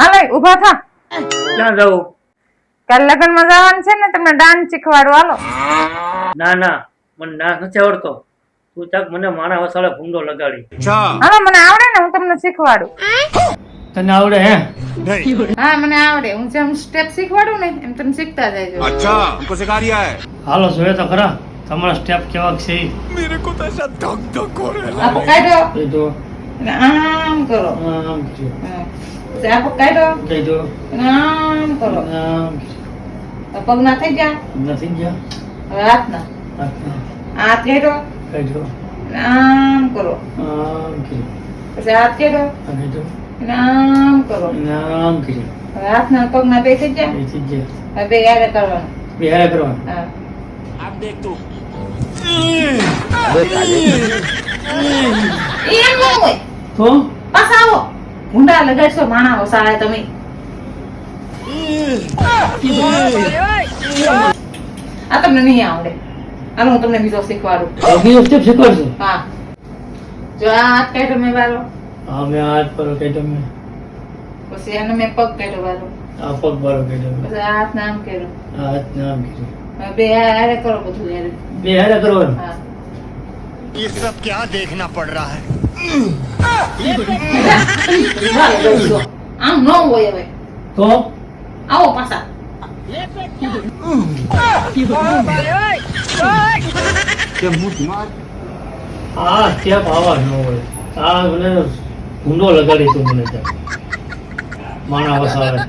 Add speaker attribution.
Speaker 1: હાલે ઊભા થા.
Speaker 2: ક્યાં જવું?
Speaker 1: કાલ લગ્નમાં જવાનું છે ને, તમને ડાન્સ શીખવાડું. હાલો.
Speaker 2: ના ના, મને ડાન્સ નથી આવડતો. તું ચાક મને માણા વસાડે ભૂંડો લગાડી.
Speaker 1: હાલો, મને આવડે ને, હું તમને શીખવાડું.
Speaker 2: તને આવડે હે?
Speaker 1: હા, મને આવડે. હું જેમ સ્ટેપ શીખવાડું ને એમ તમે શીખતા જજો.
Speaker 3: अच्छा हमको सिखा रिया है।
Speaker 2: હાલો જોઈએ તો ખરા તમારા સ્ટેપ કેવા છે.
Speaker 3: मेरे को तो ऐसा धक धक हो रहा है।
Speaker 1: આ પકડો
Speaker 2: એ તો
Speaker 1: અને આમ કરો.
Speaker 2: આમ કર્યું.
Speaker 1: હા. પછી આ પકડો
Speaker 2: કઈ દો
Speaker 1: અને આમ કરો.
Speaker 2: આમ
Speaker 1: પગ ના થઈ ગયા.
Speaker 2: નથી ગયા.
Speaker 1: હવે હાથ ના. હાથ કેડો
Speaker 2: કઈ દો
Speaker 1: અને આમ કરો.
Speaker 2: આમ કર્યું.
Speaker 1: પછી હાથ કેડો
Speaker 2: આ કઈ દો
Speaker 1: અને આમ કરો.
Speaker 2: આમ કર્યું.
Speaker 1: હવે હાથ ના પગ ના બે થઈ ગયા.
Speaker 2: એ થઈ ગયા.
Speaker 1: હવે બે યારે કરવાનું.
Speaker 2: બે હારે કરવાનું.
Speaker 1: હા.
Speaker 3: अब देख तू।
Speaker 1: એમ ન હોય.
Speaker 2: તો
Speaker 1: પાછા આવો. ભૂંડા લગાડશો માણા વસાડે તમે. આ તમને નહીં આવડે. હાલો હું તમને બીજો શીખવાડું.
Speaker 2: બીજો સ્ટેપ શીખવાડશું.
Speaker 1: હા. જો આ હાથ કાઢો મેં વાળો.
Speaker 2: હા મેં હાથ પર કઈ દો મેં
Speaker 1: પછી આને મેં પગ કાઢો વાળો.
Speaker 2: આ પગ બારો કઈ દો મેં
Speaker 1: પછી આ હાથ નામ કર્યું.
Speaker 2: આ હાથ નામ કર્યું.
Speaker 1: હવે બે હારે કરો બધું હારે.
Speaker 2: બે હારે કરવાનું.
Speaker 1: હા.
Speaker 3: ये सब क्या देखना पड़ रहा है।
Speaker 1: આમ ન હોય હવે.
Speaker 2: તો
Speaker 1: આવો પાછા.
Speaker 2: આ સ્ટેપ આવા ન હોય. આ મને ભૂંડો લગાડી તું મને ત્યાં માણા વસાવે.